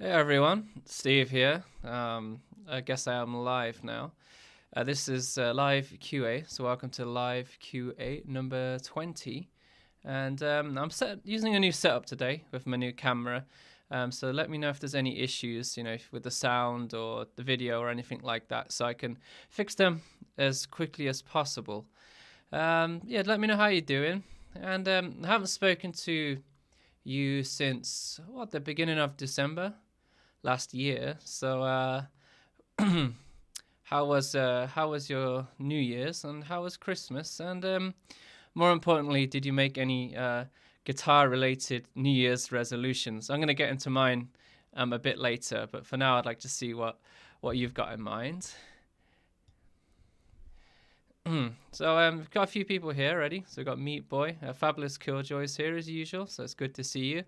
Hey everyone, Steve here. I guess I am live now. This is live QA, so welcome to live QA number 20. And I'm using a new setup today with my new camera. So let me know if there's any issues, with the sound or the video or anything like that, so I can fix them as quickly as possible. Yeah, let me know how you're doing. And I haven't spoken to you since the beginning of December last year. So, how was your New Year's and how was Christmas? And more importantly, did you make any guitar-related New Year's resolutions? I'm gonna get into mine a bit later, but for now, I'd like to see what you've got in mind. So we've got a few people here already. So we've got Meat Boy, Fabulous Killjoys here as usual. So it's good to see you.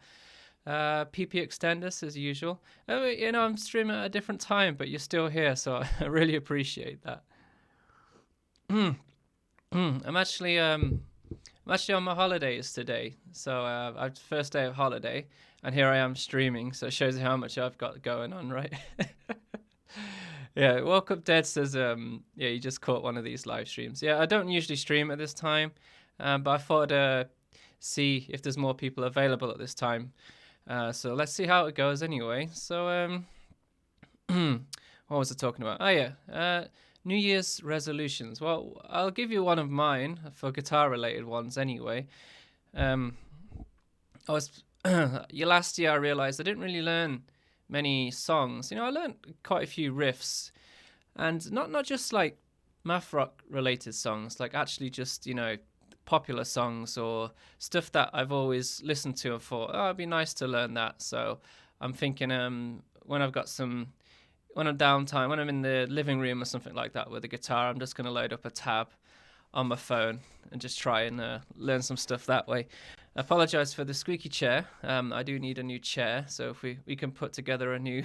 PP Extenders as usual. I'm streaming at a different time, but you're still here, so I really appreciate that. I'm actually on my holidays today, so I've first day of holiday, and here I am streaming. So it shows you how much I've got going on, right? Yeah, Woke Up Dead says, yeah, you just caught one of these live streams. Yeah, I don't usually stream at this time, but I thought see if there's more people available at this time. So let's see how it goes anyway. So, what was I talking about? Oh, yeah. New Year's resolutions. Well, I'll give you one of mine for guitar related ones anyway. I was, last year I realized I didn't really learn many songs. I learned quite a few riffs and not just like math rock related songs, like actually just, popular songs or stuff that I've always listened to and thought, oh, it'd be nice to learn that. So I'm thinking when I'm downtime, when I'm in the living room or something like that with a guitar, I'm just going to load up a tab on my phone and just try and learn some stuff that way. I apologize for the squeaky chair. I do need a new chair, so if we can put together a new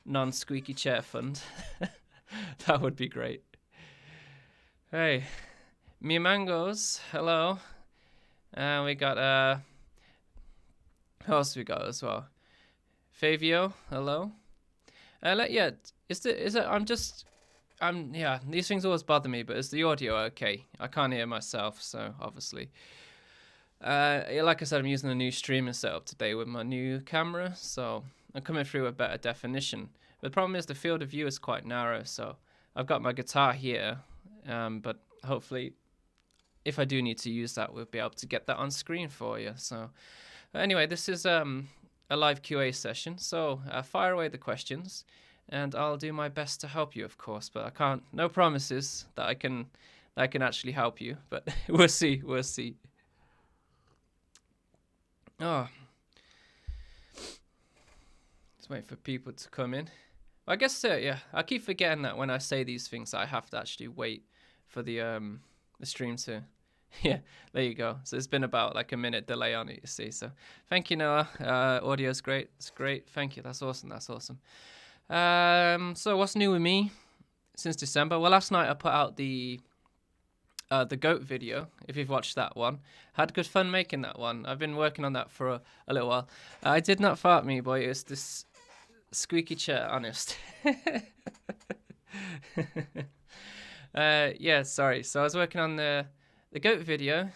non-squeaky chair fund, that would be great. Hey, Me Mangoes, hello. We got who else we got as well? Favio, hello. Yeah, is it? Yeah. These things always bother me, but is the audio okay? I can't hear myself, so obviously. Like I said, I'm using a new streaming setup today with my new camera, so I'm coming through with better definition. But the problem is the field of view is quite narrow, so I've got my guitar here, but hopefully, if I do need to use that, we'll be able to get that on screen for you. So, anyway, this is a live QA session, so fire away the questions, and I'll do my best to help you, of course. But I can't, no promises that I can actually help you. But we'll see. Oh, just wait for people to come in. I guess yeah, I keep forgetting that when I say these things, I have to actually wait for the stream to. Yeah, there you go. So it's been about like a minute delay on it, you see. So thank you, Noah. Audio's great. It's great. Thank you. That's awesome. So what's new with me since December? Well, last night I put out the goat video. If you've watched that one, had good fun making that one. I've been working on that for a little while. I did not fart, me boy. It's this squeaky chair, honest. Yeah, sorry. So I was working on the goat video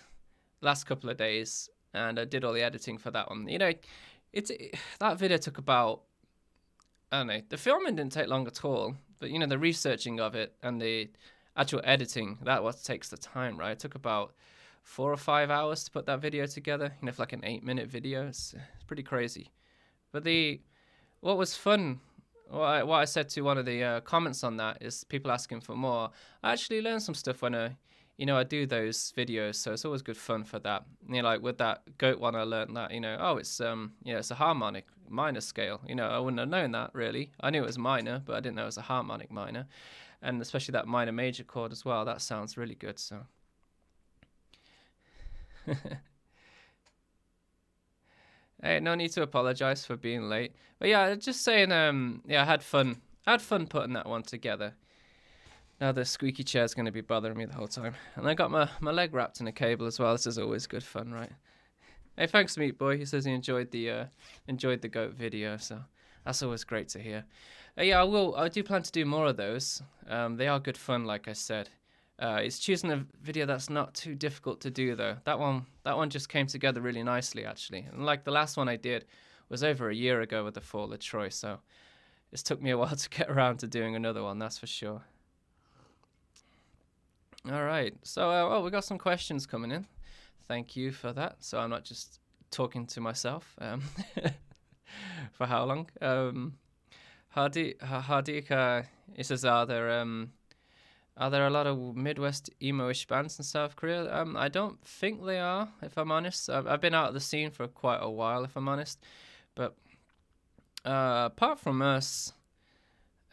last couple of days, and I did all the editing for that one. That video took about, I don't know, the filming didn't take long at all, but the researching of it and the actual editing, that what takes the time, right? It took about 4 or 5 hours to put that video together. For like an 8-minute video, it's pretty crazy. But what was fun, what I said to one of the comments on that is people asking for more. I actually learned some stuff when I do those videos, so it's always good fun for that. Like with that goat one, I learned that, it's a harmonic minor scale. I wouldn't have known that really. I knew it was minor, but I didn't know it was a harmonic minor. And especially that minor major chord as well. That sounds really good, so. Hey, no need to apologize for being late. But yeah, just saying, yeah, I had fun. I had fun putting that one together. Now the squeaky chair's going to be bothering me the whole time. And I got my leg wrapped in a cable as well. This is always good fun, right? Hey, thanks, Meat Boy. He says he enjoyed the goat video, so That's always great to hear. Yeah, I do plan to do more of those. They are good fun, like I said. It's choosing a video that's not too difficult to do though. That one just came together really nicely actually. And like the last one I did was over a year ago with the Fall of Troy, so it's took me a while to get around to doing another one, that's for sure. All right, so we got some questions coming in. Thank you for that. So I'm not just talking to myself for how long. Hardik, he says, are there a lot of Midwest emo-ish bands in South Korea? I don't think they are, if I'm honest. I've been out of the scene for quite a while, if I'm honest. But apart from us,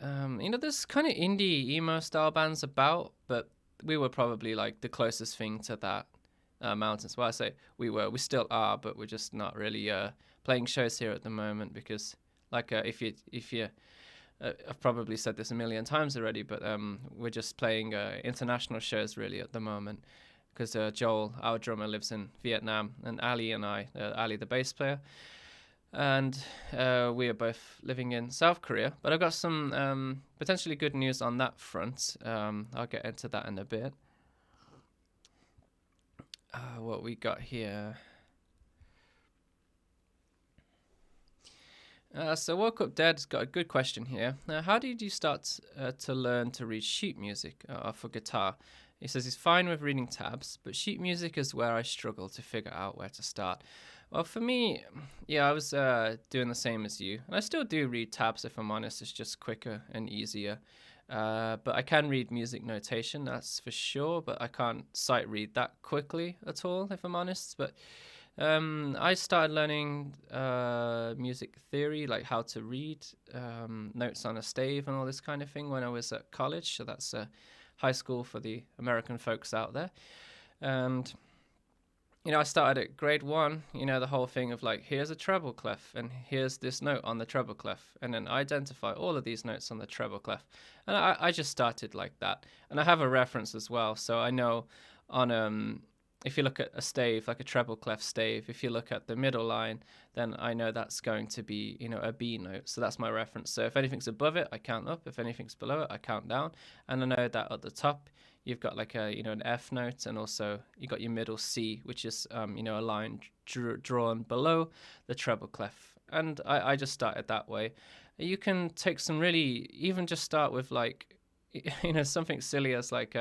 there's kind of indie emo style bands about, but we were probably like the closest thing to that mountains. Well, I say we still are, but we're just not really playing shows here at the moment because, like, if you I've probably said this a million times already, but we're just playing international shows really at the moment because Joel, our drummer, lives in Vietnam, and Ali and I, Ali the bass player, and we are both living in South Korea. But I've got some potentially good news on that front. I'll get into that in a bit. What we got here. So Woke Up Dead's got a good question here. How did you start to learn to read sheet music for guitar? He says he's fine with reading tabs, but sheet music is where I struggle to figure out where to start. Well, for me, yeah, I was doing the same as you. And I still do read tabs, if I'm honest. It's just quicker and easier. But I can read music notation, that's for sure. But I can't sight read that quickly at all, if I'm honest. But I started learning music theory, like how to read notes on a stave and all this kind of thing when I was at college. So that's high school for the American folks out there. And, I started at grade 1, the whole thing of like, here's a treble clef and here's this note on the treble clef. And then identify all of these notes on the treble clef. And I just started like that. And I have a reference as well. So I know on if you look at a stave, like a treble clef stave, if you look at the middle line, then I know that's going to be, a B note. So that's my reference. So if anything's above it, I count up. If anything's below it, I count down. And I know that at the top, you've got like a, an F note, and also you got your middle C, which is, a line drawn below the treble clef. And I just started that way. You can take some really, even just start with like, something silly as like,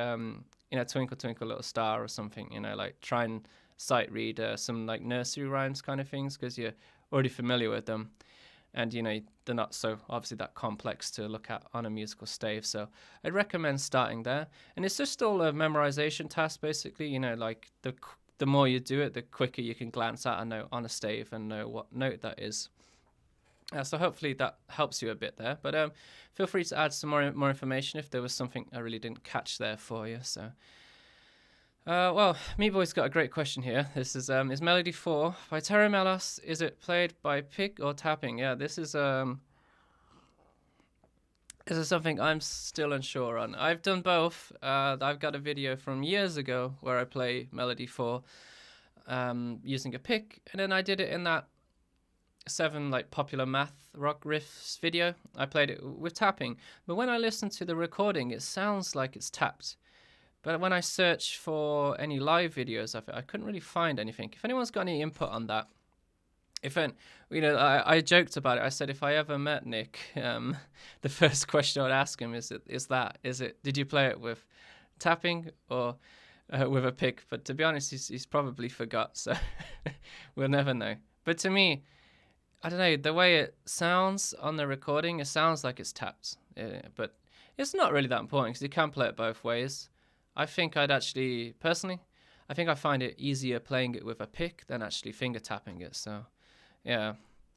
Twinkle Twinkle Little Star or something, like try and sight read some like nursery rhymes kind of things because you're already familiar with them. And, they're not so obviously that complex to look at on a musical stave. So I'd recommend starting there. And it's just all a memorization task, basically, like the more you do it, the quicker you can glance at a note on a stave and know what note that is. So hopefully that helps you a bit there. But feel free to add some more information if there was something I really didn't catch there for you. So, well, MeBoy's got a great question here. This is Melody 4 by Terry Mellas. Is it played by pick or tapping? Yeah, this is something I'm still unsure on. I've done both. I've got a video from years ago where I play Melody 4 using a pick, and then I did it in that 7 like popular math rock riffs video. I played it with tapping, but when I listen to the recording, it sounds like it's tapped. But when I search for any live videos of it, I couldn't really find anything. If anyone's got any input on that, I joked about it. I said if I ever met Nick, the first question I'd ask him is did you play it with tapping or with a pick? But to be honest, he's probably forgot, so we'll never know. But to me, I don't know, the way it sounds on the recording, it sounds like it's tapped. But it's not really that important because you can play it both ways. I think I find it easier playing it with a pick than actually finger tapping it. So, yeah.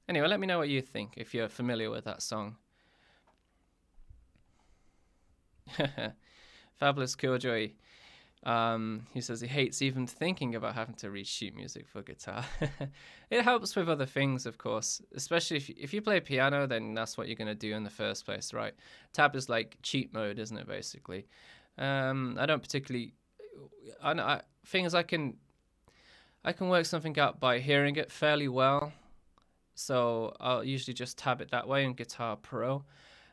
Anyway, let me know what you think if you're familiar with that song. Fabulous Killjoy. He says he hates even thinking about having to read sheet music for guitar. It helps with other things, of course, especially if you play piano, then that's what you're going to do in the first place, right? Tab is like cheat mode, isn't it, basically? I don't particularly... thing is, I can work something out by hearing it fairly well, So I'll usually just tab it that way in Guitar Pro.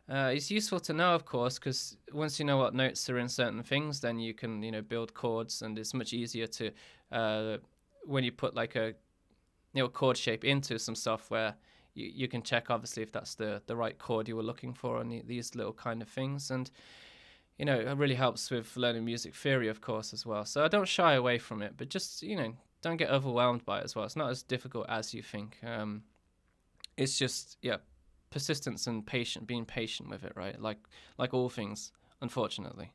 It's useful to know, of course, because once you know what notes are in certain things, then you can, build chords, and it's much easier to, when you put like a, chord shape into some software, you can check obviously if that's the right chord you were looking for on these little kind of things. And, it really helps with learning music theory, of course, as well. So I don't shy away from it, but just, don't get overwhelmed by it as well. It's not as difficult as you think. It's just, yeah, persistence and being patient with it, right? Like all things, unfortunately.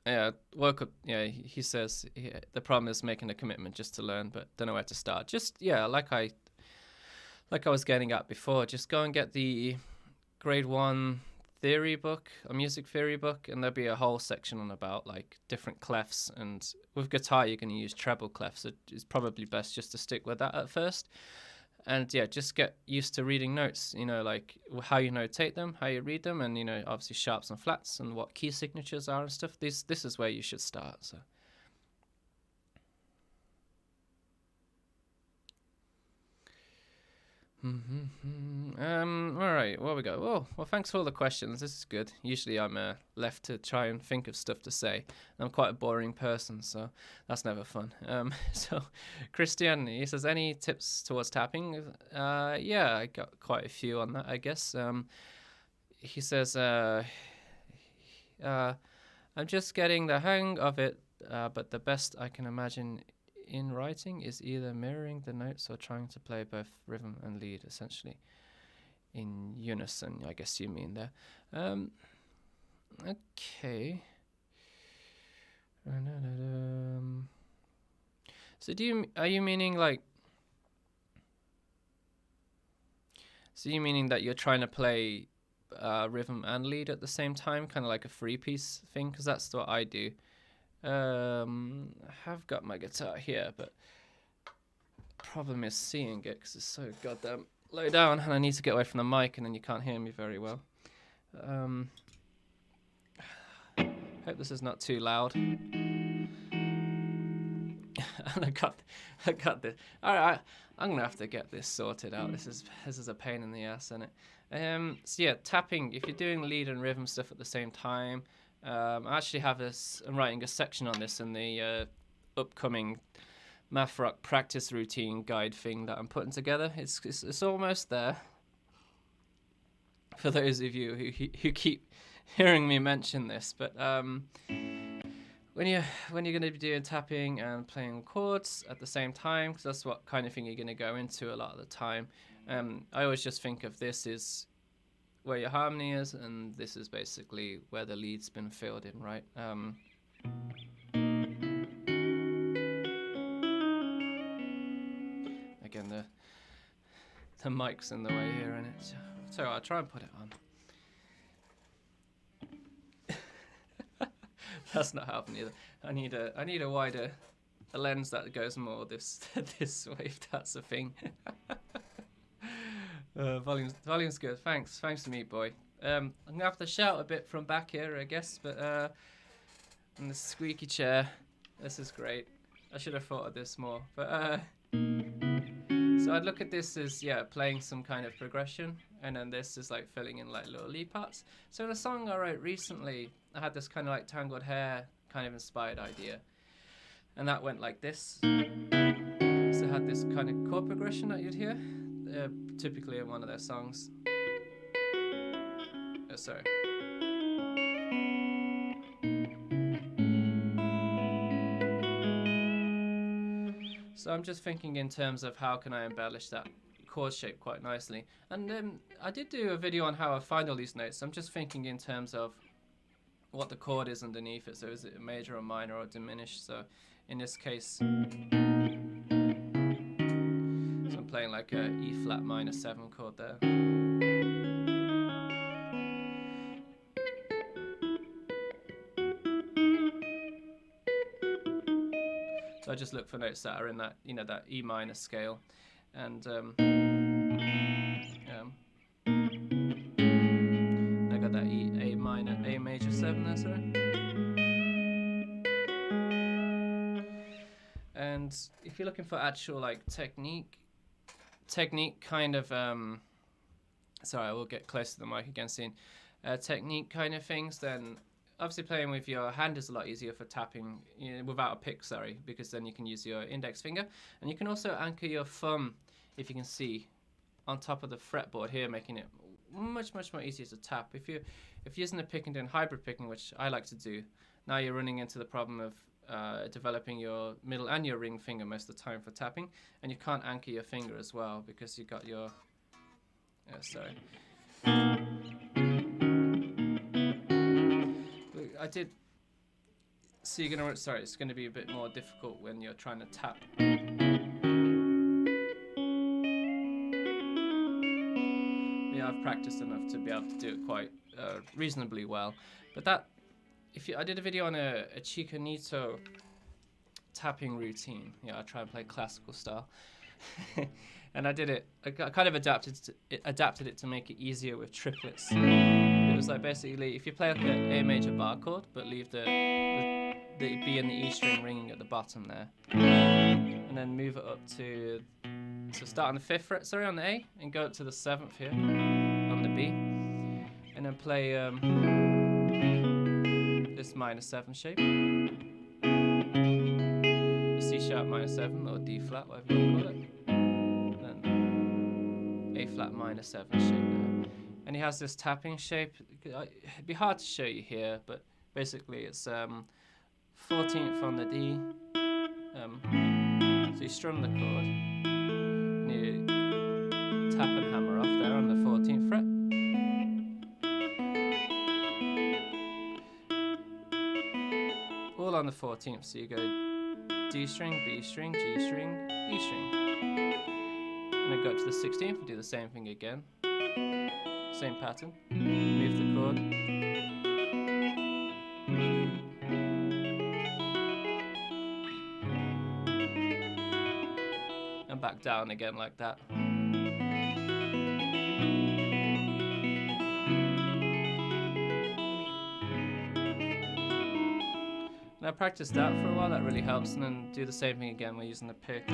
Yeah, woke up. Yeah, he says the problem is making a commitment just to learn, but don't know where to start. Just, yeah, like I was getting at before, just go and get the grade one theory book, a music theory book, and there'll be a whole section on about like different clefs. And with guitar, you're going to use treble clefs, so it's probably best just to stick with that at first. And yeah, just get used to reading notes, like how you notate them, how you read them, and obviously sharps and flats and what key signatures are and stuff. This is where you should start. So all right, where we go? Well, thanks for all the questions. This is good. Usually I'm left to try and think of stuff to say. I'm quite a boring person, so that's never fun. So Christian, he says, any tips towards tapping? Yeah, I got quite a few on that, I guess. He says, I'm just getting the hang of it, but the best I can imagine in writing is either mirroring the notes or trying to play both rhythm and lead, essentially in unison, I guess you mean there. Okay. So are you meaning like? So you meaning that you're trying to play rhythm and lead at the same time, kind of like a 3-piece thing? Because that's what I do. I have got my guitar here, but problem is seeing it because it's so goddamn low down, and I need to get away from the mic, and then you can't hear me very well. Hope this is not too loud. And I got this. All right, I'm gonna have to get this sorted out. This is a pain in the ass, isn't it? So yeah, tapping. If you're doing lead and rhythm stuff at the same time, I actually have this. I'm writing a section on this in the upcoming math rock practice routine guide thing that I'm putting together. It's almost there. For those of you who keep hearing me mention this, but when you're going to be doing tapping and playing chords at the same time, because that's what kind of thing you're going to go into a lot of the time, I always just think of this is where your harmony is, and this is basically where the lead's been filled in, right? Again, the mic's in the way here, and it's so I'll try and put it on. That's not helping either. I need a wider lens that goes more this way, if that's a thing. Volume's good. Thanks to me, boy. I'm gonna have to shout a bit from back here, I guess, but and the squeaky chair. This is great. I should have thought of this more, but so I'd look at this as playing some kind of progression, and then this is like filling in like little lead parts. So in a song I wrote recently, I had this kind of like tangled hair kind of inspired idea, and that went like this. So it had this kind of chord progression that you'd hear, typically in one of their songs. Sorry. So I'm just thinking in terms of how can I embellish that chord shape quite nicely. And I did do a video on how I find all these notes. I'm just thinking in terms of what the chord is underneath it. So is it a major or minor or diminished? So in this case, so I'm playing like a E flat minor 7 chord there. So I just look for notes that are in that, that E minor scale, and I got that A major 7 there, sorry. And And if you're looking for actual like technique kind of sorry, I will get close to the mic again soon. Technique kind of things, then obviously playing with your hand is a lot easier for tapping, without a pick, sorry, because then you can use your index finger, and you can also anchor your thumb, if you can see, on top of the fretboard here, making it much more easier to tap. If you're using a pick and doing hybrid picking, which I like to do, now you're running into the problem of developing your middle and your ring finger most of the time for tapping, and you can't anchor your finger as well because you've got your sorry. I did. So you're gonna. Sorry, it's gonna be a bit more difficult when you're trying to tap. Yeah, I've practiced enough to be able to do it quite reasonably well. But that, I did a video on a Chicanito tapping routine. Yeah, I try and play classical style. And I did it. I kind of adapted it to make it easier with triplets. It was like basically if you play like a major bar chord, but leave the B and the E string ringing at the bottom there, and then move it up to start on the 5th fret, sorry, on the A, and go up to the 7th here on the B, and then play this minor 7 shape, the C sharp minor 7 or D flat, whatever you want to call it. A flat minor 7 shape there. And he has this tapping shape. It'd be hard to show you here, but basically it's 14th on the D. So you strum the chord, and you tap and hammer off there on the 14th fret. All on the 14th, so you go D string, B string, G string, E string. And then go up to the 16th and do the same thing again. Same pattern. Move the chord. And back down again like that. And I practiced that for a while, that really helps, and then do the same thing again, we're using the pick.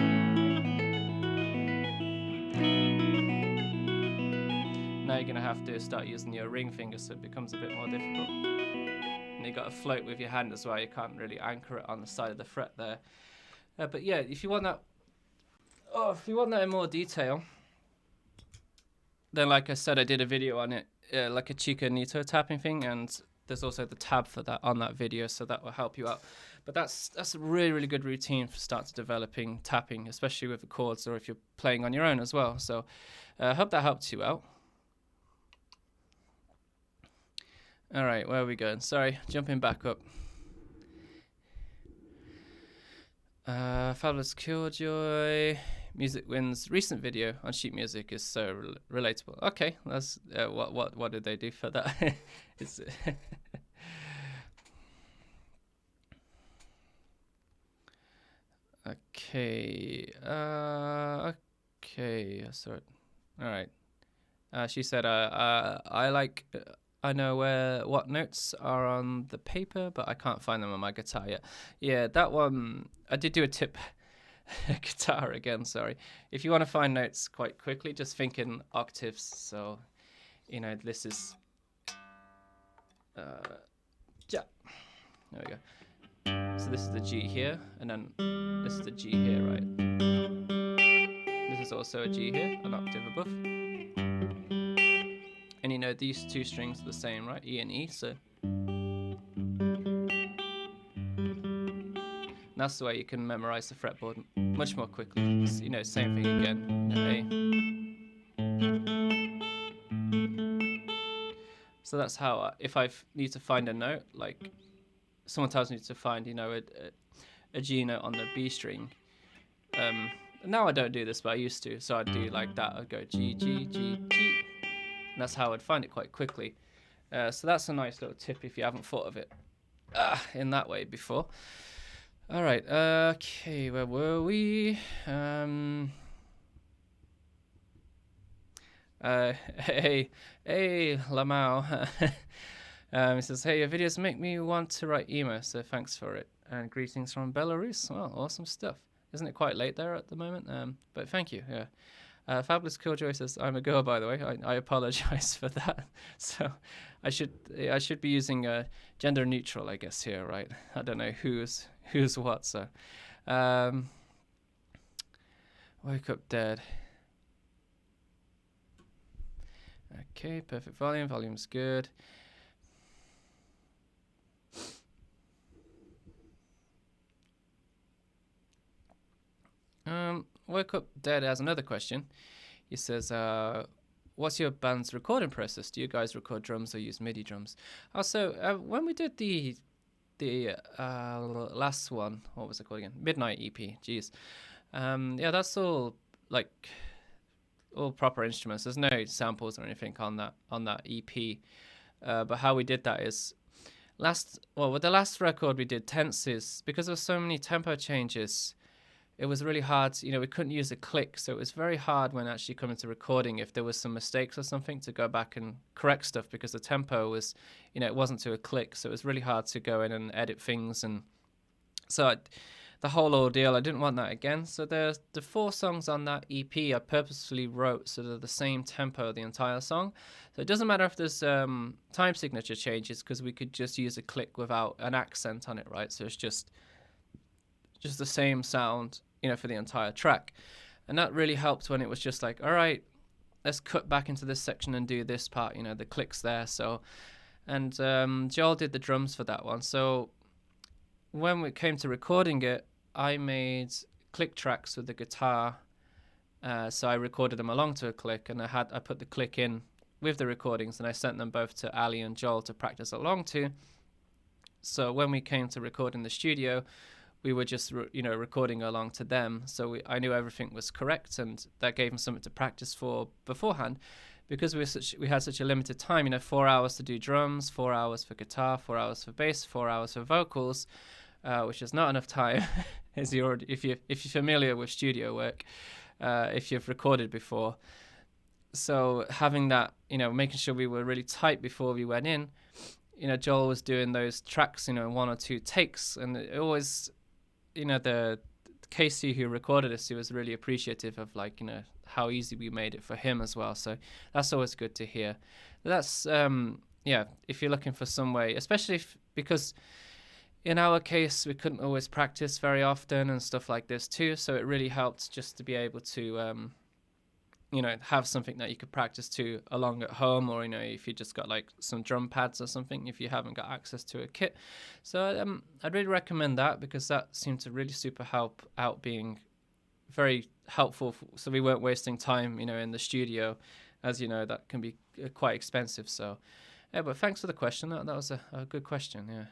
Now you're going to have to start using your ring finger, so it becomes a bit more difficult. And you've got to float with your hand as well, you can't really anchor it on the side of the fret there. But yeah, if you want that in more detail, then like I said, I did a video on it, like a Chicanito tapping thing, and there's also the tab for that on that video, so that will help you out. But that's a really good routine for start to developing tapping, especially with the chords, or if you're playing on your own as well. So I hope that helped you out. All right, where are we going? Sorry, jumping back up. Fabulous Killjoy. Music Wins recent video on sheet music is so relatable. Okay, that's what did they do for that? It's okay. Okay. Sorry. All right. She said, I know what notes are on the paper, but I can't find them on my guitar yet. Yeah, that one, I did do a tip. Guitar again, sorry. If you want to find notes quite quickly, just think in octaves. So, this is ja. There we go. So this is the G here, and then this is the G here, right? This is also a G here, an octave above. And these two strings are the same, right? E and E, so. And that's the way you can memorize the fretboard much more quickly. Same thing again. A. So that's how, if I need to find a note, like someone tells me to find, a G note on the B string. Now I don't do this, but I used to. So I'd do like that. I'd go G, G, G, G. And that's how I'd find it quite quickly. So that's a nice little tip if you haven't thought of it in that way before. All right, okay, where were we? Hey, Lamau. He says, hey, your videos make me want to write emo, so thanks for it. And greetings from Belarus. Well, awesome stuff. Isn't it quite late there at the moment? But thank you. Yeah. Fabulous Killjoy says, "I'm a girl, by the way. I apologize for that." So, I should be using gender neutral, I guess here, right? I don't know who's what. So, um, wake up dead. Okay, perfect volume. Volume's good. Wake up dead has another question. He says, what's your band's recording process? Do you guys record drums or use MIDI drums? Also, when we did the last one, what was it called again? Midnight EP. Jeez. Yeah, that's all like all proper instruments. There's no samples or anything on that EP. But how we did that is with the last record we did tenses, because there were so many tempo changes. It was really hard, we couldn't use a click, so it was very hard when actually coming to recording, if there was some mistakes or something, to go back and correct stuff, because the tempo was, it wasn't to a click, so it was really hard to go in and edit things. And so the whole ordeal, I didn't want that again. So the 4 songs on that EP I purposefully wrote so they're the same tempo the entire song. So it doesn't matter if there's time signature changes, because we could just use a click without an accent on it, right? So it's just the same sound, for the entire track. And that really helped when it was just like, all right, let's cut back into this section and do this part, the clicks there. So, and Joel did the drums for that one. So when we came to recording it, I made click tracks with the guitar. So I recorded them along to a click, and I put the click in with the recordings, and I sent them both to Ali and Joel to practice along to. So when we came to record in the studio, we were just, recording along to them. So I knew everything was correct, and that gave them something to practice for beforehand, because we had such a limited time. 4 hours to do drums, 4 hours for guitar, 4 hours for bass, 4 hours for vocals, which is not enough time. If you're familiar with studio work, if you've recorded before. So having that, making sure we were really tight before we went in. Joel was doing those tracks, in 1 or 2 takes, and it always, the Casey who recorded us, he was really appreciative of how easy we made it for him as well. So that's always good to hear. That's if you're looking for some way, especially because in our case we couldn't always practice very often and stuff like this too. So it really helped just to be able to have something that you could practice to along at home, or if you just got some drum pads or something, if you haven't got access to a kit. So I'd really recommend that, because that seemed to really super help out, being very helpful, so we weren't wasting time in the studio, as that can be quite expensive. So yeah, but thanks for the question. That was a good question. Yeah,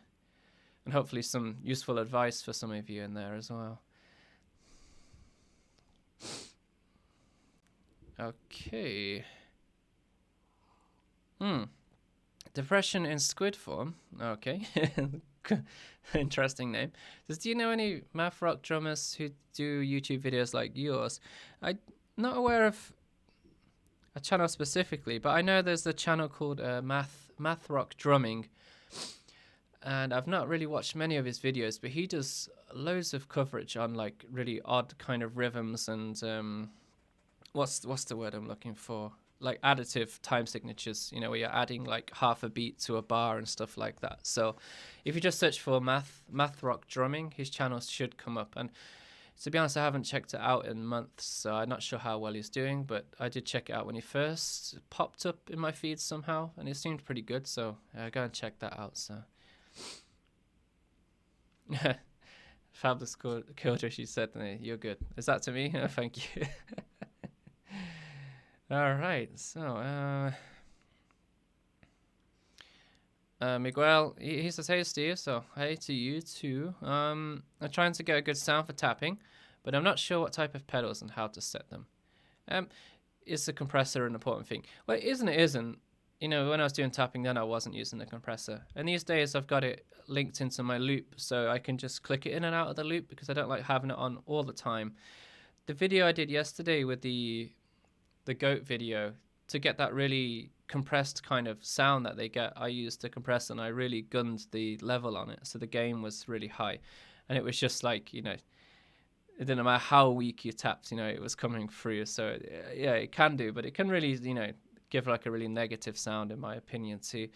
and hopefully some useful advice for some of you in there as well. Okay. Depression in squid form. Okay. Interesting name. Do you know any math rock drummers who do YouTube videos like yours? I'm not aware of a channel specifically, but I know there's a channel called Math Rock Drumming, and I've not really watched many of his videos, but he does loads of coverage on really odd kind of rhythms and what's the word I'm looking for? Additive time signatures, where you're adding half a beat to a bar and stuff like that. So if you just search for math rock drumming, his channel should come up. And to be honest, I haven't checked it out in months, so I'm not sure how well he's doing, but I did check it out when he first popped up in my feed somehow, and it seemed pretty good. So go and check that out. So Fabulous Killjoy, she said, "You're good." Is that to me? Thank you. All right, so Miguel, he says, "Hey Steve," so hey to you too. I'm trying to get a good sound for tapping, but I'm not sure what type of pedals and how to set them. Is the compressor an important thing? Well, it isn't. It isn't. When I was doing tapping then, I wasn't using the compressor. And these days I've got it linked into my loop, so I can just click it in and out of the loop, because I don't like having it on all the time. The video I did yesterday with the goat video, to get that really compressed kind of sound that they get, I used the compressor and I really gunned the level on it, so the gain was really high, and it was just it didn't matter how weak you tapped, it was coming through. So yeah, it can do, but it can really, give like a really negative sound, in my opinion, too.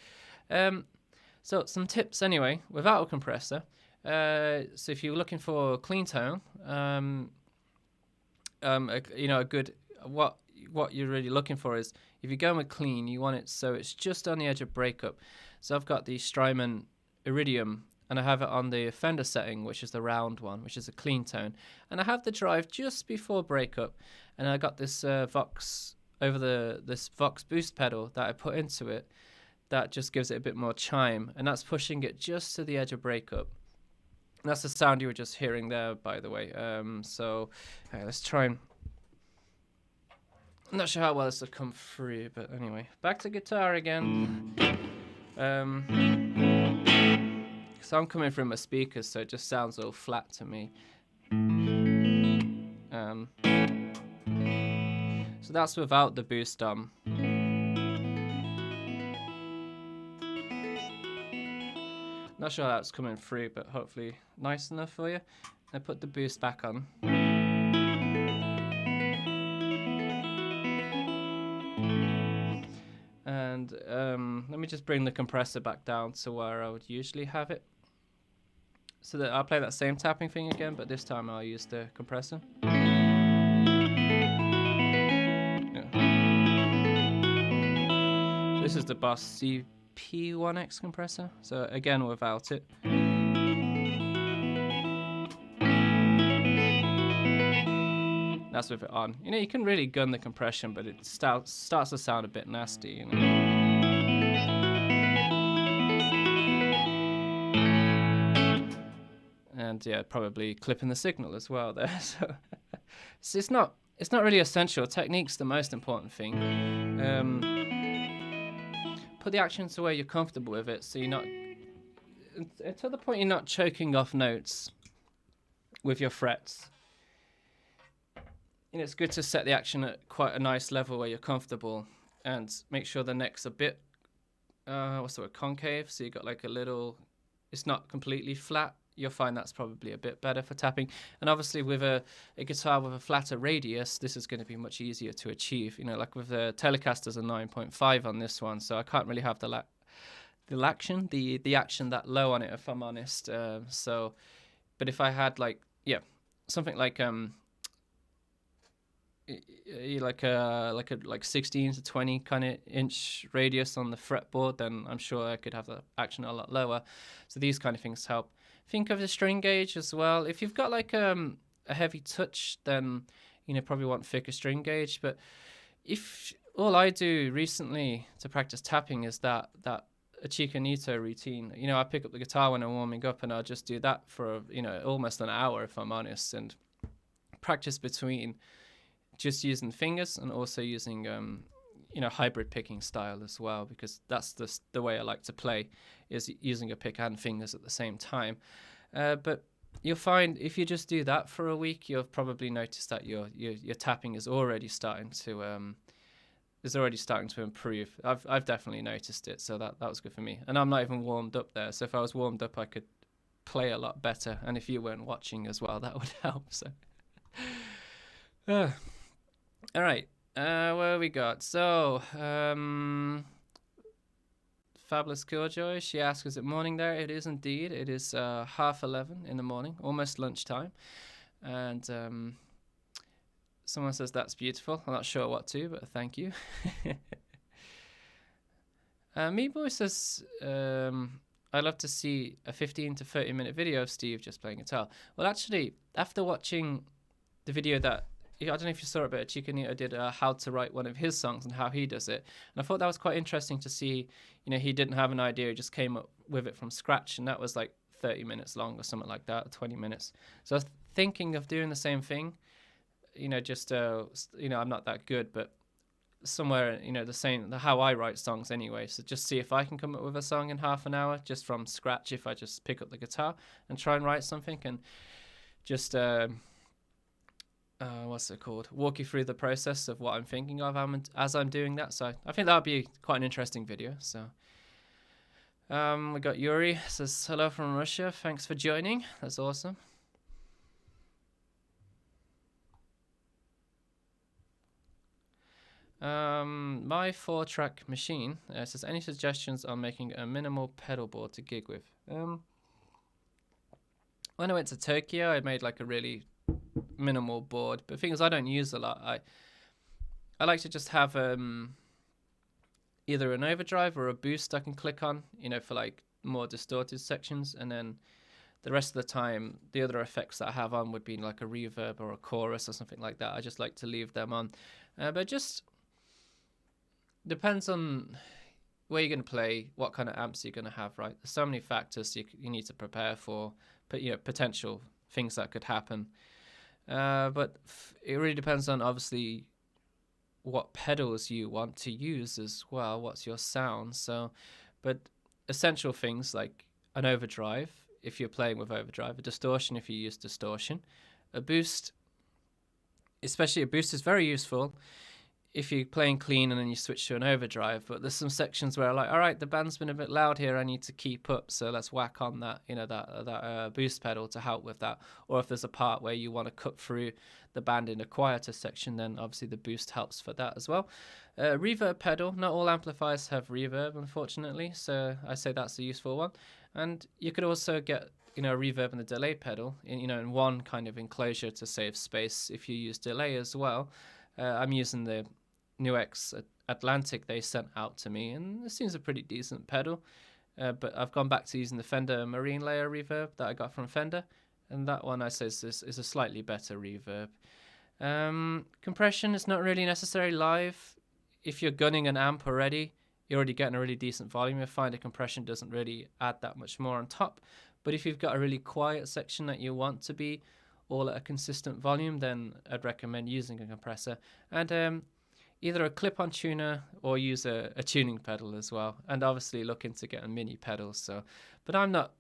So some tips anyway, without a compressor. So if you're looking for clean tone, a good, what you're really looking for is, if you're going with clean, you want it so it's just on the edge of breakup. So I've got the Strymon Iridium, and I have it on the Fender setting, which is the round one, which is a clean tone, and I have the drive just before breakup, and I got this Vox this Vox boost pedal that I put into it, that just gives it a bit more chime, and that's pushing it just to the edge of breakup. And that's the sound you were just hearing there, by the way. So let's try and... I'm not sure how well this will come through, but anyway, back to guitar again. So I'm coming from my speakers, so it just sounds all flat to me. So that's without the boost on. Not sure how it's coming through, but hopefully nice enough for you. I put the boost back on. And let me just bring the compressor back down to where I would usually have it. So that I'll play that same tapping thing again, but this time I'll use the compressor. Yeah. So this is the Boss CP1X compressor. So again, without it. That's with it on. You can really gun the compression, but it starts to sound a bit nasty. And yeah, probably clipping the signal as well there. So it's not really essential. Technique's the most important thing. Put the action to where you're comfortable with it, so you're not, to the point you're not choking off notes with your frets. It's good to set the action at quite a nice level where you're comfortable, and make sure the neck's a bit, concave, so you got like a little, it's not completely flat. You'll find that's probably a bit better for tapping. And obviously with a guitar with a flatter radius, this is going to be much easier to achieve. Like with the Telecaster's a 9.5 on this one, so I can't really have the action that low on it, if I'm honest. But if I had something like like 16 to 20 kind of inch radius on the fretboard, then I'm sure I could have the action a lot lower. So these kind of things help. Think of the string gauge as well. If you've got like a heavy touch, then probably want thicker string gauge. But if all I do recently to practice tapping is that a Chicanito routine. I pick up the guitar when I'm warming up, and I'll just do that for almost an hour, if I'm honest, and practice between just using fingers and also using hybrid picking style as well, because that's the way I like to play, is using a pick and fingers at the same time. But you'll find if you just do that for a week, you'll probably notice that your tapping is already starting to improve. I've definitely noticed it, so that was good for me. And I'm not even warmed up there, so if I was warmed up, I could play a lot better. And if you weren't watching as well, that would help. So all right. What we got? So, Fabulous Killjoy, she asks, is it morning there? It is indeed. It is 11:30 in the morning, almost lunchtime. And someone says that's beautiful. I'm not sure what to, but thank you. Meatboy says, I'd love to see a 15 to 30 minute video of Steve just playing guitar. Well, actually, after watching the video that, I don't know if you saw it, but Chicanito did how to write one of his songs and how he does it. And I thought that was quite interesting to see. He didn't have an idea, he just came up with it from scratch. And that was like 30 minutes long or something like that, or 20 minutes. So I was thinking of doing the same thing. I'm not that good, but somewhere, the same, how I write songs anyway. So just see if I can come up with a song in half an hour just from scratch, if I just pick up the guitar and try and write something, and just... walk you through the process of what I'm thinking of as I'm doing that. So I think that would be quite an interesting video. So we got Yuri, says hello from Russia, thanks for joining, that's awesome. My 4-track machine says, any suggestions on making a minimal pedal board to gig with? When I went to Tokyo, I made like a really minimal board, but the thing is, I don't use a lot. I like to just have either an overdrive or a boost I can click on, for like more distorted sections, and then the rest of the time, the other effects that I have on would be like a reverb or a chorus or something like that. I just like to leave them on, but just depends on where you're going to play, what kind of amps you're going to have, right? There's so many factors you need to prepare for, but potential things that could happen. But it really depends on obviously what pedals you want to use as well. What's your sound? So, but essential things like an overdrive, if you're playing with overdrive, a distortion if you use distortion, a boost, especially a boost is very useful if you're playing clean and then you switch to an overdrive. But there's some sections where like, all right, the band's been a bit loud here, I need to keep up, so let's whack on that that boost pedal to help with that. Or if there's a part where you want to cut through the band in a quieter section, then obviously the boost helps for that as well. Reverb pedal, not all amplifiers have reverb, unfortunately, so I say that's a useful one. And you could also get a reverb and a delay pedal in one kind of enclosure to save space if you use delay as well. I'm using the NUX Atlantic they sent out to me, and it seems a pretty decent pedal. But I've gone back to using the Fender Marine Layer reverb that I got from Fender, and that one I say is a slightly better reverb. Compression is not really necessary live. If you're gunning an amp already, you're already getting a really decent volume. You'll find a compression doesn't really add that much more on top. But if you've got a really quiet section that you want to be all at a consistent volume, then I'd recommend using a compressor. And either a clip-on tuner or use a tuning pedal as well, and obviously look into getting mini pedals. So, but I'm not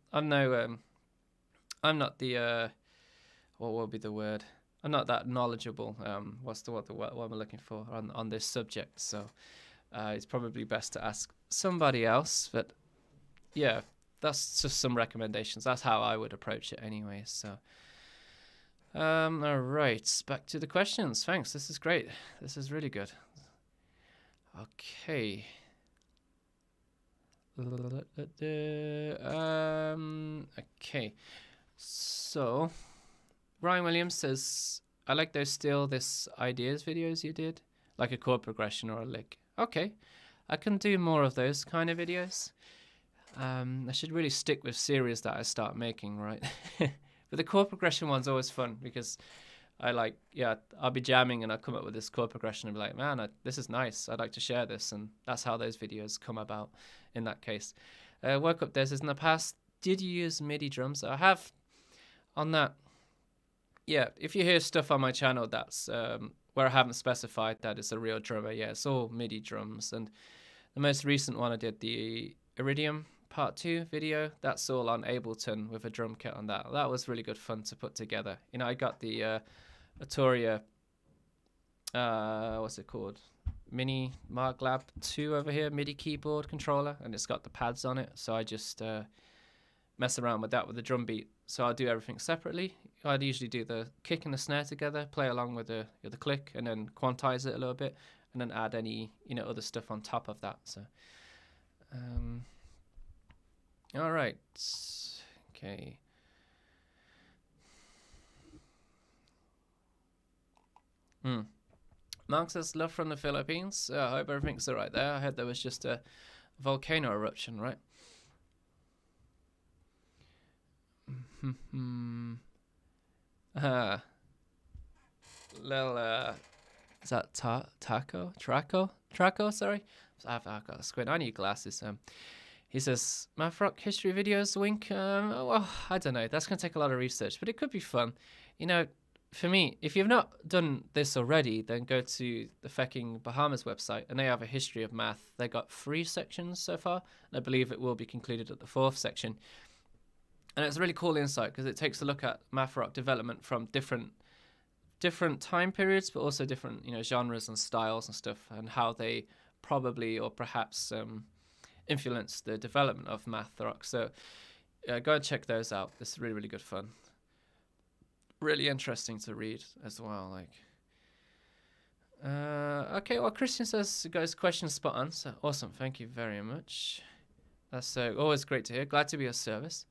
the what will be the word? I'm not that knowledgeable. What's the what I'm looking for on this subject? So, it's probably best to ask somebody else. But yeah, that's just some recommendations. That's how I would approach it anyway. So. All right, back to the questions. Thanks. This is great. This is really good. Okay. Okay. So, Ryan Williams says, I like those Steal This Ideas videos you did, like a chord progression or a lick. Okay. I can do more of those kind of videos. I should really stick with series that I start making, right? But the chord progression one's always fun because I'll be jamming and I'll come up with this chord progression and be like, man, this is nice. I'd like to share this. And that's how those videos come about in that case. Work Up There says, in the past, did you use MIDI drums? I have on that. Yeah, if you hear stuff on my channel that's where I haven't specified that it's a real drummer, yeah, it's all MIDI drums. And the most recent one I did, the Iridium Part 2 video, that's all on Ableton with a drum kit on that. That was really good fun to put together. I got the Arturia, what's it called? Mini MarkLab 2 over here, MIDI keyboard controller, and it's got the pads on it. So I just mess around with that with the drum beat. So I'll do everything separately. I'd usually do the kick and the snare together, play along with the click, and then quantize it a little bit, and then add any other stuff on top of that. So. All right. Okay. Mark says, love from the Philippines. I hope everything's all right there. I heard there was just a volcano eruption, right? Is that Traco? Sorry. I've got a squint. I need glasses. He says, Math Rock history videos, wink. Well, I don't know. That's going to take a lot of research, but it could be fun. For me, if you've not done this already, then go to the Fecking Bahamas website, and they have a history of math. They got 3 sections so far, and I believe it will be concluded at the 4th section. And it's a really cool insight because it takes a look at math rock development from different time periods, but also different genres and styles and stuff, and how they probably or perhaps influence the development of math rock. So go and check those out. This is really, really good fun. Really interesting to read as well. Okay, well, Christian says got his question spot on. So awesome, thank you very much. That's always great to hear. Glad to be of service.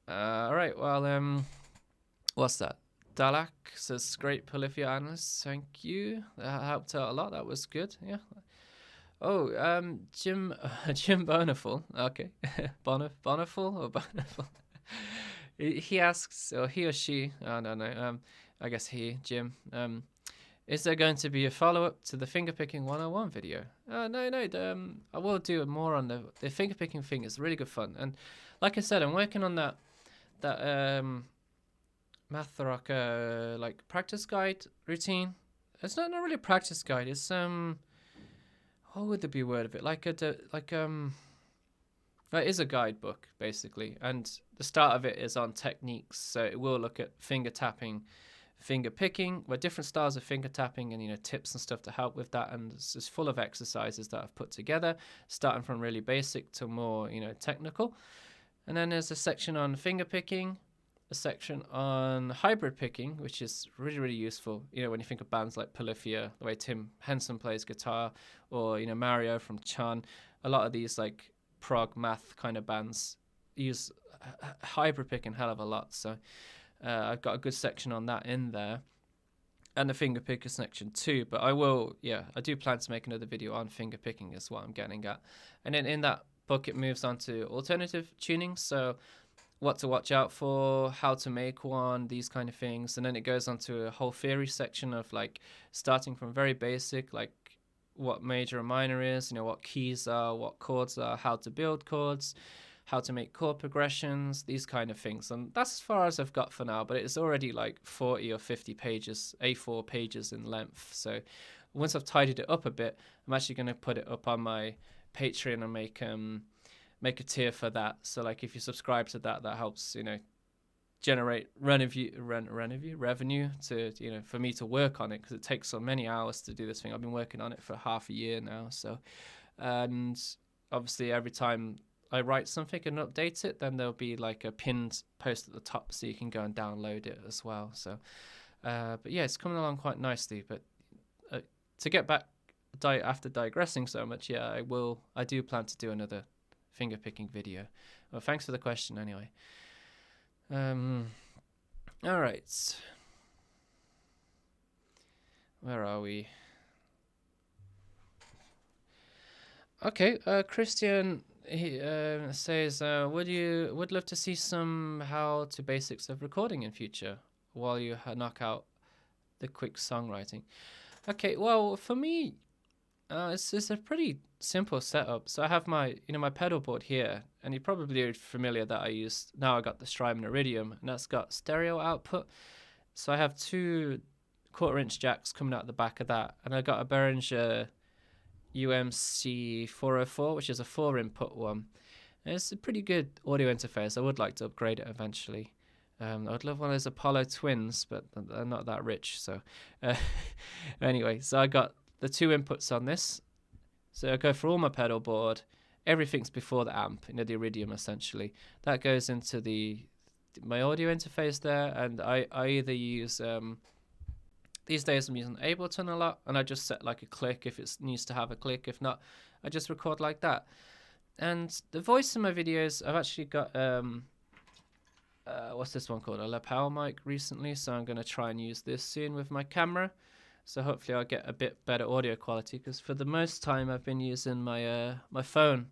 All right, well, what's that? Dalak says great Polyphia analyst. Thank you. That helped out a lot. That was good. Yeah. Oh, Jim, Jim Boniful. Okay, Boniful or Boniful. He asks, or he or she. I don't know. I guess he, Jim. Is there going to be a follow-up to the fingerpicking 101 video? No. I will do more on the fingerpicking thing. It's really good fun, and like I said, I'm working on that Math like practice guide routine. It's not really a practice guide. It's what would the be word of it? It is a guidebook basically, and the start of it is on techniques. So it will look at finger tapping, finger picking, where different styles of finger tapping, and tips and stuff to help with that. And it's just full of exercises that I've put together, starting from really basic to more technical. And then there's a section on finger picking, a section on hybrid picking, which is really, really useful. When you think of bands like Polyphia, the way Tim Henson plays guitar, or Mario from Chan, a lot of these like prog math kind of bands use hybrid picking hell of a lot. So I've got a good section on that in there, and the finger picker section too. But I do plan to make another video on finger picking, is what I'm getting at. And then in that book, it moves on to alternative tuning. So what to watch out for, how to make one, these kind of things. And then it goes on to a whole theory section of like starting from very basic, like what major and minor is, what keys are, what chords are, how to build chords, how to make chord progressions, these kind of things. And that's as far as I've got for now, but it's already like 40 or 50 pages, A4 pages in length. So once I've tidied it up a bit, I'm actually going to put it up on my Patreon and make a tier for that. So like if you subscribe to that helps generate revenue to for me to work on it, because it takes so many hours to do this thing. I've been working on it for half a year now. So, and obviously every time I write something and update it, then there'll be like a pinned post at the top so you can go and download it as well. So but yeah, it's coming along quite nicely. But to get back after digressing so much, I do plan to do another finger picking video. Well, thanks for the question anyway. All right, where are we? Okay, Christian, he says would love to see some how to basics of recording in future while you knock out the quick songwriting. Okay, well, for me, it's a pretty simple setup. So I have my my pedal board here, and you're probably familiar that I got the Strymon Iridium, and that's got stereo output. So I have 2 1/4-inch jacks coming out the back of that, and I got a Behringer UMC 404, which is a 4-input one. And it's a pretty good audio interface. I would like to upgrade it eventually. I'd love one of those Apollo twins, but they're not that rich. So anyway, so I got the 2 inputs on this. So I go for all my pedal board. Everything's before the amp, the Iridium essentially. That goes into my audio interface there, and I either use these days I'm using Ableton a lot, and I just set like a click if it needs to have a click. If not, I just record like that. And the voice in my videos, I've actually got what's this one called? A lapel mic recently, so I'm going to try and use this soon with my camera. So hopefully I'll get a bit better audio quality, because for the most time I've been using my my phone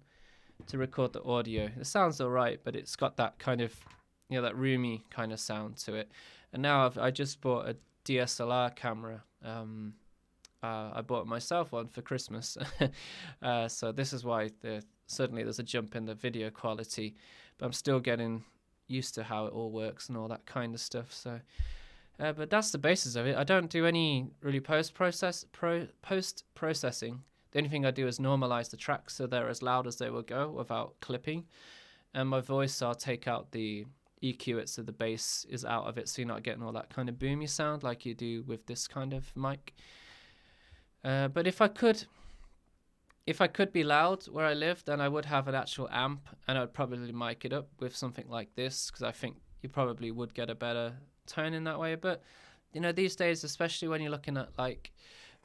to record the audio. It sounds alright, but it's got that kind of that roomy kind of sound to it. And now I just bought a DSLR camera. I bought myself one for Christmas. So this is why suddenly there's a jump in the video quality, but I'm still getting used to how it all works and all that kind of stuff. So but that's the basis of it. I don't do any really post processing. The only thing I do is normalize the tracks so they're as loud as they will go without clipping. And my voice, I'll take out the EQ it so the bass is out of it, so you're not getting all that kind of boomy sound like you do with this kind of mic. But if I could be loud where I live, then I would have an actual amp, and I'd probably mic it up with something like this, because I think you probably would get a better tone in that way. But you know, these days, especially when you're looking at like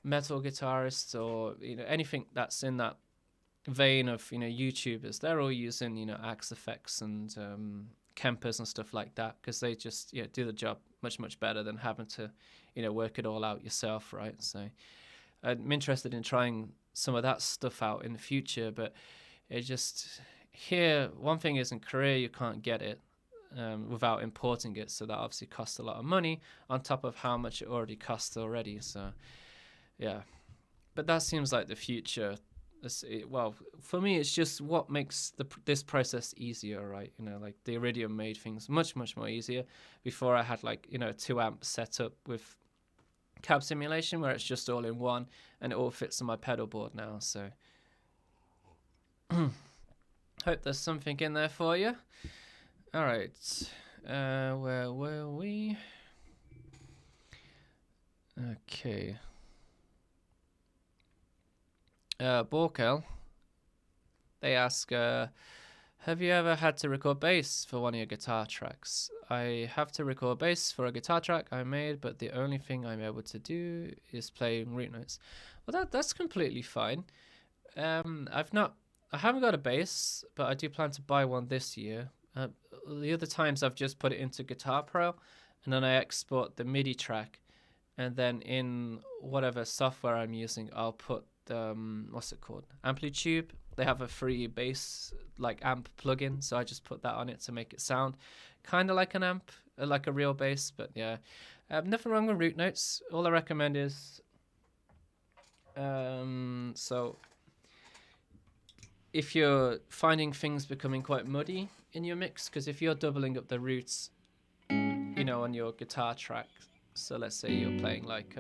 metal guitarists or anything that's in that vein of YouTubers, they're all using Axe effects and Kempers and stuff like that, because they just do the job much better than having to work it all out yourself, right? So I'm interested in trying some of that stuff out in the future, but it just here, one thing is, in Korea you can't get it without importing it, so that obviously costs a lot of money on top of how much it already costs already. So yeah, but that seems like the future. Well, for me, it's just what makes this process easier, right? Like the Iridium made things much more easier. Before, I had like 2 amp setup with cab simulation, where it's just all in one and it all fits on my pedal board now. So hope there's something in there for you. All right, where were we? Okay. Borkel, they ask, have you ever had to record bass for one of your guitar tracks? I have to record bass for a guitar track I made, but the only thing I'm able to do is playing root notes. Well, that's completely fine. I haven't got a bass, but I do plan to buy one this year. The other times I've just put it into Guitar Pro, and then I export the MIDI track, and then in whatever software I'm using, I'll put what's it called? Amplitude. They have a free bass like amp plugin, so I just put that on it to make it sound kind of like an amp, like a real bass. But yeah, nothing wrong with root notes. All I recommend is so if you're finding things becoming quite muddy in your mix, because if you're doubling up the roots, on your guitar track, so let's say you're playing like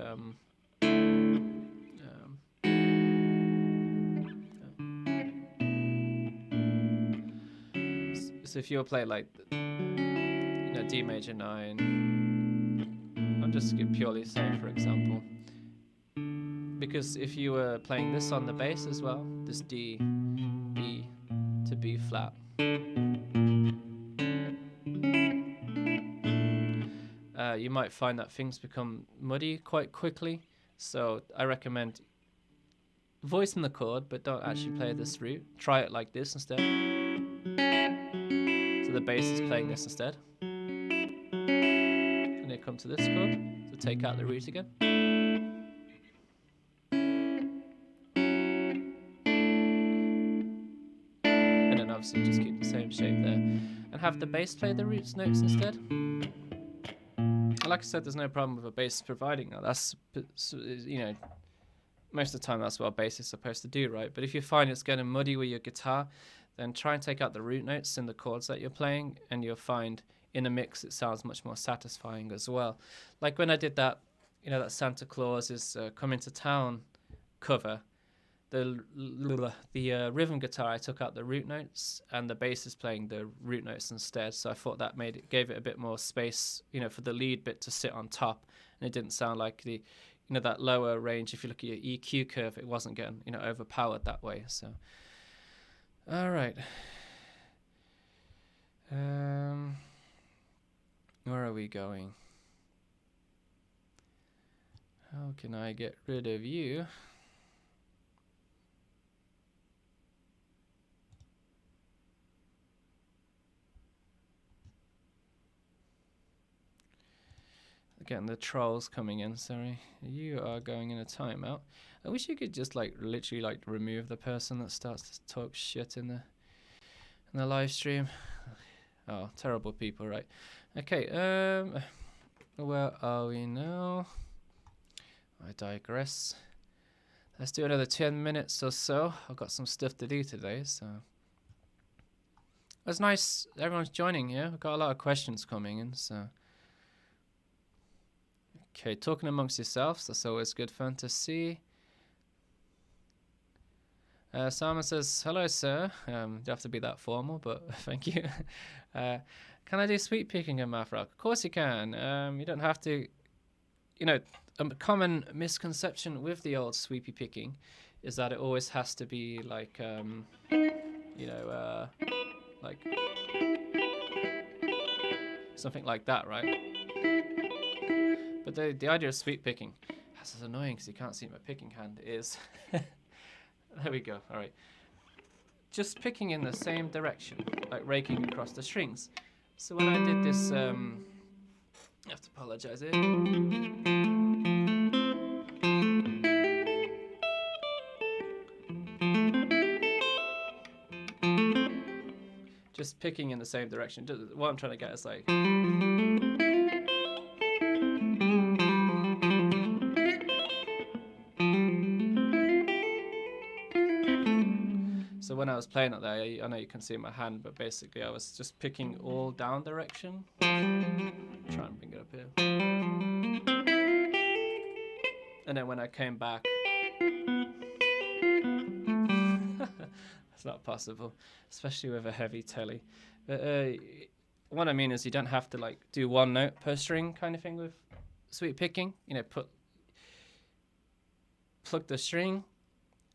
so if you're playing like D major 9, I'll just give purely saying, for example, because if you were playing this on the bass as well, this D, E to B flat, you might find that things become muddy quite quickly. So I recommend voicing the chord, but don't actually play this root. Try it like this instead. So the bass is playing this instead. And then come to this chord, so take out the root again. And then obviously just keep the same shape there. And have the bass play the roots notes instead. Like I said, there's no problem with a bass providing that. That's, most of the time that's what a bass is supposed to do, right? But if you find it's getting muddy with your guitar, then try and take out the root notes in the chords that you're playing, and you'll find in a mix it sounds much more satisfying as well. Like when I did that, that Santa Claus is Coming to Town cover, the rhythm guitar, I took out the root notes, and the bass is playing the root notes instead. So I thought that gave it a bit more space, for the lead bit to sit on top, and it didn't sound like the that lower range. If you look at your EQ curve, it wasn't getting overpowered that way. So all right, where are we going? How can I get rid of you? Again, the trolls coming in, sorry. You are going in a timeout. I wish you could just literally remove the person that starts to talk shit in the live stream. Oh, terrible people, right? Okay, where are we now? I digress. Let's do another 10 minutes or so. I've got some stuff to do today, so it's nice everyone's joining here. I've got a lot of questions coming in, so okay, talking amongst yourselves, that's always good fun to see. Simon says, hello, sir. You have to be that formal, but thank you. Can I do sweep picking in math rock? Of course you can. You don't have to. A common misconception with the old sweepy picking is that it always has to be like something like that, right? But the idea of sweep picking, this is annoying because you can't see my picking hand, is... There we go. All right. Just picking in the same direction, like raking across the strings. So when I did this, I have to apologize here. Just picking in the same direction. What I'm trying to get is like... So when I was playing it there, I know you can see my hand, but basically I was just picking all down direction. Try and bring it up here. And then when I came back... That's not possible, especially with a heavy telly. But what I mean is you don't have to like do one note per string kind of thing with sweep picking. You know, plug the string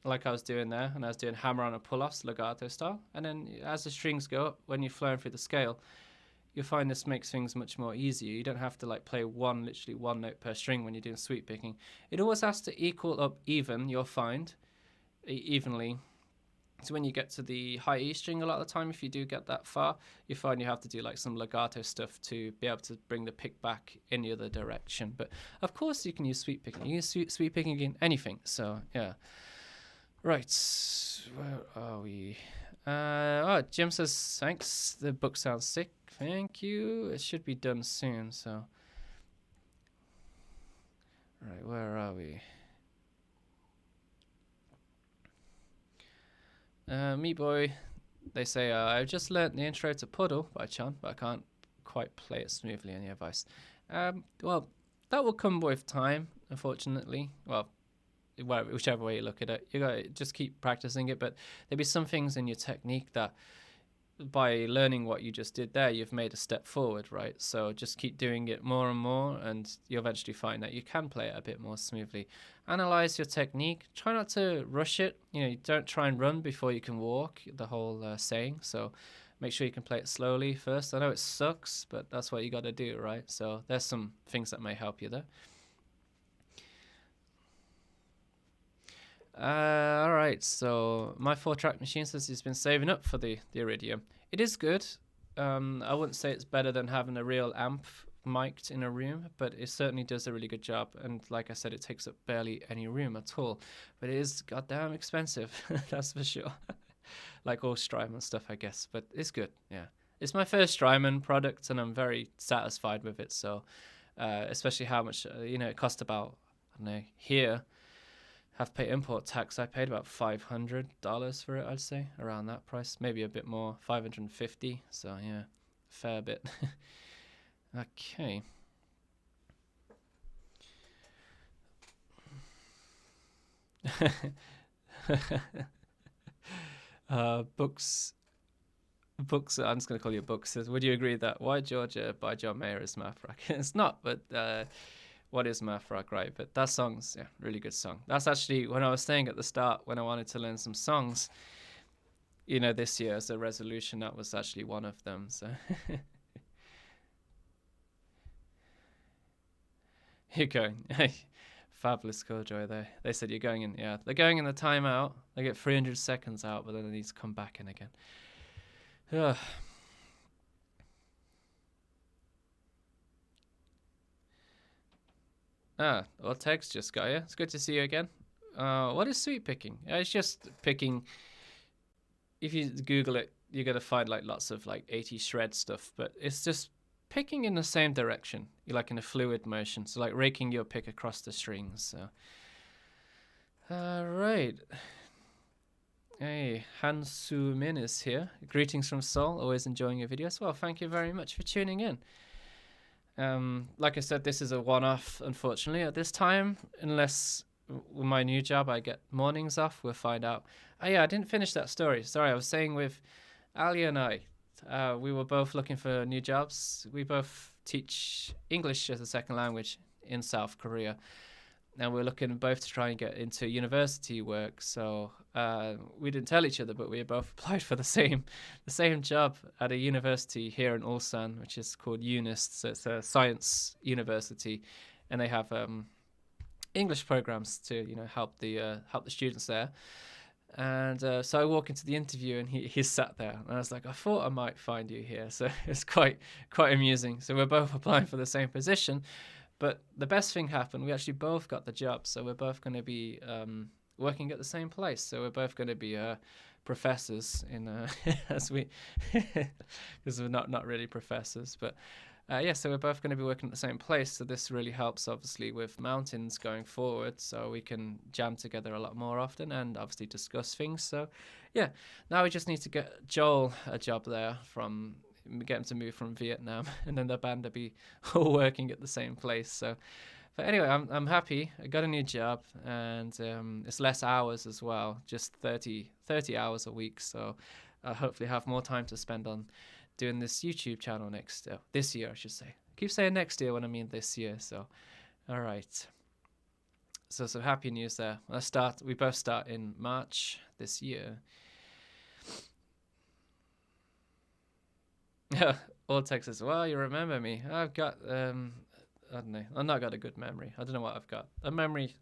like I was doing there, and I was doing hammer on a pull-offs legato style. And then as the strings go up, when you're flowing through the scale, you'll find this makes things much more easier. You don't have to like play literally one note per string when you're doing sweep picking. It always has to equal up even, you'll find, evenly. So when you get to the high E string, a lot of the time, if you do get that far, you find you have to do like some legato stuff to be able to bring the pick back in the other direction. But of course you can use sweep picking. You can use sweep picking in anything. So yeah. Right, where are we? Jim says, thanks. The book sounds sick. Thank you. It should be done soon, so. Right, where are we? Me boy, they say, I've just learnt the intro to Poodle by Chan, but I can't quite play it smoothly. Any advice? Well, that will come with time, unfortunately. Well, whichever way you look at it, you gotta just keep practicing it. But there'll be some things in your technique that by learning what you just did there, you've made a step forward, right? So just keep doing it more and more, and you'll eventually find that you can play it a bit more smoothly. Analyze your technique. Try not to rush it. You know, don't try and run before you can walk, the whole saying. So make sure you can play it slowly first. I know it sucks, but that's what you got to do, right? So there's some things that may help you there. All right, so my 4-track machine says he's been saving up for the Iridium. It is good. I wouldn't say it's better than having a real amp mic'd in a room, but it certainly does a really good job. And like I said, it takes up barely any room at all. But it is goddamn expensive, that's for sure. Like all Strymon stuff, I guess. But it's good, yeah. It's my first Strymon product, and I'm very satisfied with it. So, especially how much, it cost about, I don't know, here. Have to pay import tax. I paid about $500 for it, I'd say, around that price. Maybe a bit more, $550. So yeah, fair bit. Okay. Books. I'm just going to call you Books. Says, would you agree that Why Georgia by John Mayer is math rock? It's not, but what is math rock, right? But that song's, yeah, really good song. That's actually, when I was saying at the start, when I wanted to learn some songs, this year as a resolution, that was actually one of them. So you're going. Fabulous Killjoy there. They said you're going in. Yeah, they're going in the timeout. They get 300 seconds out, but then they need to come back in again. Ugh. Well, Tex just got you. It's good to see you again. What is sweep picking? It's just picking. If you Google it, you're gonna find like lots of like 80 shred stuff, but it's just picking in the same direction. You're like in a fluid motion, so like raking your pick across the strings. So, all right. Hey, Hansu Min is here. Greetings from Seoul. Always enjoying your videos. Well, thank you very much for tuning in. Like I said, this is a one-off, unfortunately, at this time, unless with my new job I get mornings off. We'll find out. Oh yeah, I didn't finish that story. Sorry, I was saying with Ali and I, we were both looking for new jobs. We both teach English as a second language in South Korea, and we're looking both to try and get into university work. So we didn't tell each other, but we both applied for the same job at a university here in Ulsan, which is called UNIST. So it's a science university, and they have English programs to help the students there. And so I walk into the interview, and he's sat there, and I was like, I thought I might find you here. So it's quite amusing. So we're both applying for the same position, but the best thing happened. We actually both got the job, so we're both going to be working at the same place. So we're both going to be professors in as we because we're not really professors, but so we're both going to be working at the same place. So this really helps, obviously, with mountains going forward. So we can jam together a lot more often and obviously discuss things. So, yeah, now we just need to get Joel a job there get him to move from Vietnam, and then the band will be all working at the same place. So, but anyway, I'm happy. I got a new job, and it's less hours as well, just 30 hours a week. So I'll hopefully have more time to spend on doing this YouTube channel this year, I should say. I keep saying next year when I mean this year. So, all right. So some happy news there. We both start in March this year. All Texas. Well, you remember me. I've got I don't know. I've not got a good memory. I don't know what I've got. A memory.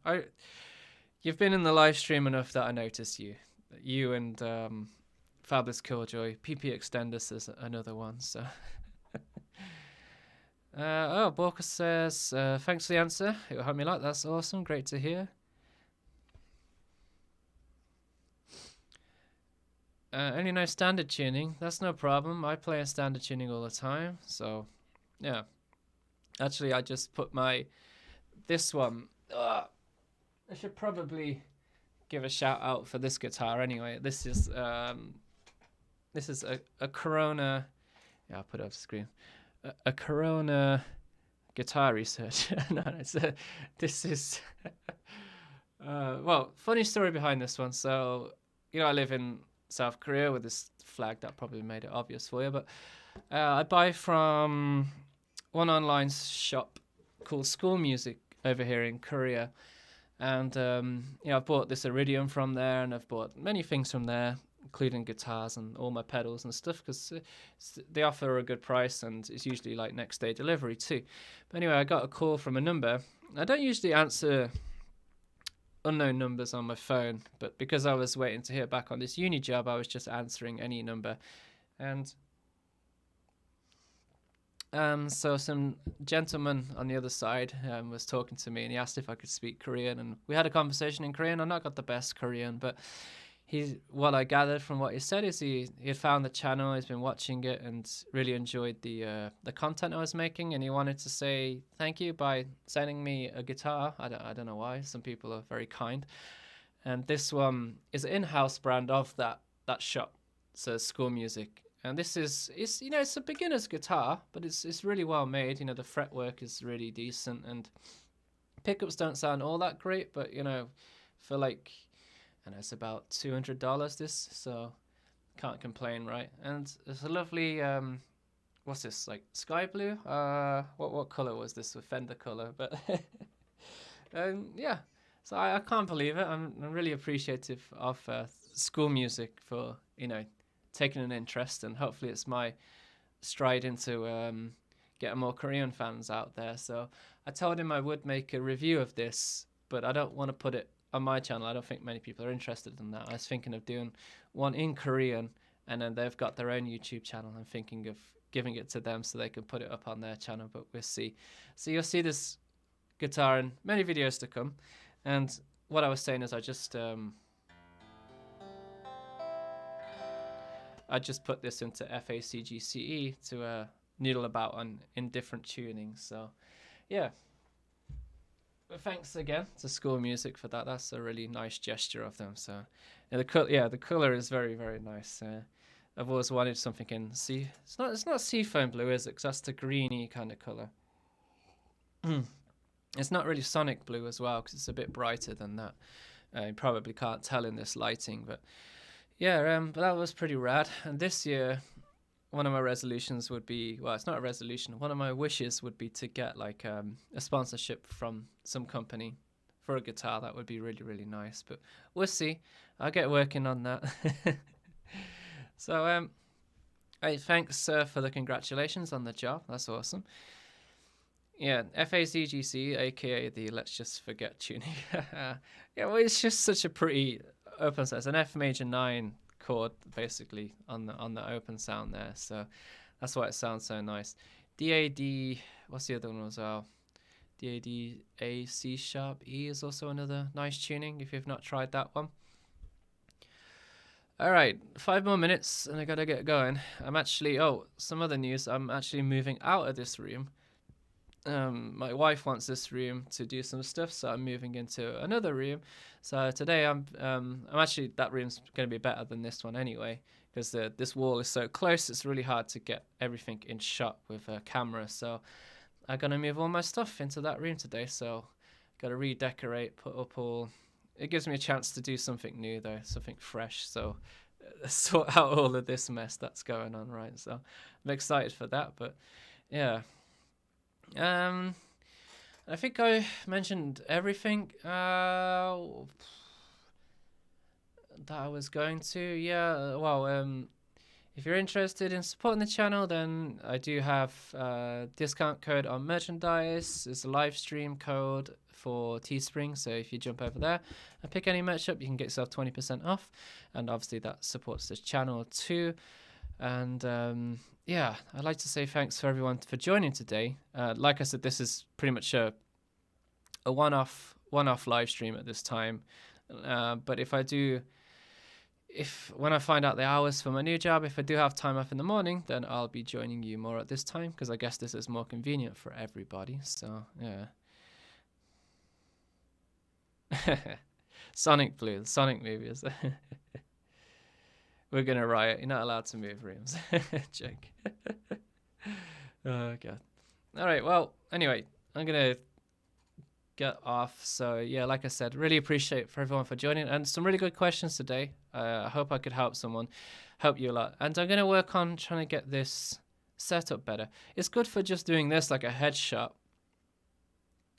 You've been in the live stream enough that I noticed you. You and Fabulous Killjoy. PP Extendus is another one. So. Borka says, thanks for the answer. It will help me a lot. That's awesome. Great to hear. Only no standard tuning. That's no problem. I play in standard tuning all the time. So, yeah. Actually, I just put this one. I should probably give a shout out for this guitar anyway. This is a Corona. Yeah, I'll put it off the screen. A Corona guitar research. This is funny story behind this one. So, I live in South Korea with this flag that probably made it obvious for you, but I buy from one online shop called School Music over here in Korea, and I've bought this Iridium from there, and I've bought many things from there, including guitars and all my pedals and stuff, because they offer a good price, and it's usually like next day delivery too. But anyway, I got a call from a number. I don't usually answer unknown numbers on my phone, but because I was waiting to hear back on this uni job, I was just answering any number. And so some gentleman on the other side was talking to me, and he asked if I could speak Korean, and we had a conversation in Korean. I'm not got the best Korean, but what I gathered from what he said is he had found the channel, he's been watching it, and really enjoyed the content I was making, and he wanted to say thank you by sending me a guitar. I don't know why. Some people are very kind, and this one is an in-house brand of that shop, so School Music. And this is it's a beginner's guitar, but it's really well made. The fretwork is really decent, and pickups don't sound all that great, but for like. And it's about $200 this, so can't complain, right? And it's a lovely, what's this, like sky blue? What color was this? A Fender color, but yeah. So I can't believe it. I'm really appreciative of School Music for taking an interest, and hopefully it's my stride into getting more Korean fans out there. So I told him I would make a review of this, but I don't want to put it on my channel. I don't think many people are interested in that. I was thinking of doing one in Korean, and then they've got their own YouTube channel. I'm thinking of giving it to them so they can put it up on their channel, but we'll see. So you'll see this guitar in many videos to come. And what I was saying is I just put this into FACGCE to noodle about in different tunings. So yeah. But thanks again to School Music for that. That's a really nice gesture of them. So, the color is very, very nice. I've always wanted something in sea. It's not seafoam blue, is it? Because that's the greeny kind of color. It's not really sonic blue as well, because it's a bit brighter than that. You probably can't tell in this lighting, but yeah. But that was pretty rad. And this year, one of my resolutions would be, well, it's not a resolution. One of my wishes would be to get like a sponsorship from some company for a guitar. That would be really, really nice. But we'll see. I'll get working on that. So, hey, thanks for the congratulations on the job. That's awesome. Yeah, FAZGC, aka the Let's Just Forget tuning. Yeah, well, it's just such a pretty open sound. It's an F major 9 chord basically on the open sound there, so that's why it sounds so nice. DAD, what's the other one as well? DAD A C sharp E is also another nice tuning if you've not tried that one. All right, 5 more minutes and I gotta get going. I'm actually, some other news. I'm actually moving out of this room. My wife wants this room to do some stuff, so I'm moving into another room. So today I'm actually, that room's going to be better than this one anyway, because this wall is so close. It's really hard to get everything in shot with a camera. So I'm gonna move all my stuff into that room today. So gotta redecorate, put up all. It gives me a chance to do something new though, something fresh. So sort out all of this mess that's going on, right? So I'm excited for that. But yeah. I think I mentioned everything that I was going to. Yeah, well, if you're interested in supporting the channel, then I do have a discount code on merchandise. It's a live stream code for Teespring, so if you jump over there and pick any merch up, you can get yourself 20% off, and obviously that supports this channel too. And yeah, I'd like to say thanks for everyone for joining today. Like I said, this is pretty much a one-off live stream at this time. But when I find out the hours for my new job, if I do have time off in the morning, then I'll be joining you more at this time, because I guess this is more convenient for everybody. So yeah. Sonic Blue, the Sonic movies. We're gonna riot. You're not allowed to move rooms. Joke. Oh god. All right. Well, anyway, I'm gonna get off. So yeah, like I said, really appreciate for everyone for joining, and some really good questions today. I hope I could help you a lot. And I'm gonna work on trying to get this set up better. It's good for just doing this like a headshot.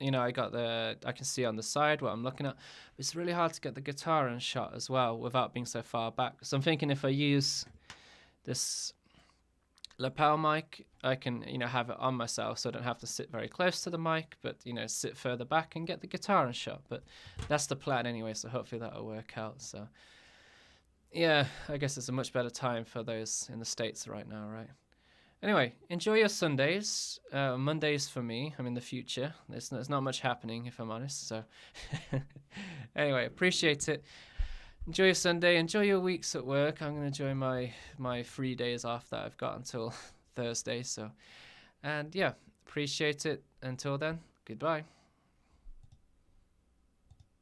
You know, I can see on the side what I'm looking at. It's really hard to get the guitar in shot as well without being so far back. So I'm thinking if I use this lapel mic, I can, have it on myself, so I don't have to sit very close to the mic, but, sit further back and get the guitar in shot. But that's the plan anyway, so hopefully that'll work out. So yeah, I guess it's a much better time for those in the States right now, right? Anyway, enjoy your Sundays. Mondays for me. I'm in the future. There's not much happening, if I'm honest. So anyway, appreciate it. Enjoy your Sunday. Enjoy your weeks at work. I'm going to enjoy my 3 days off that I've got until Thursday. So, and yeah, appreciate it. Until then, goodbye.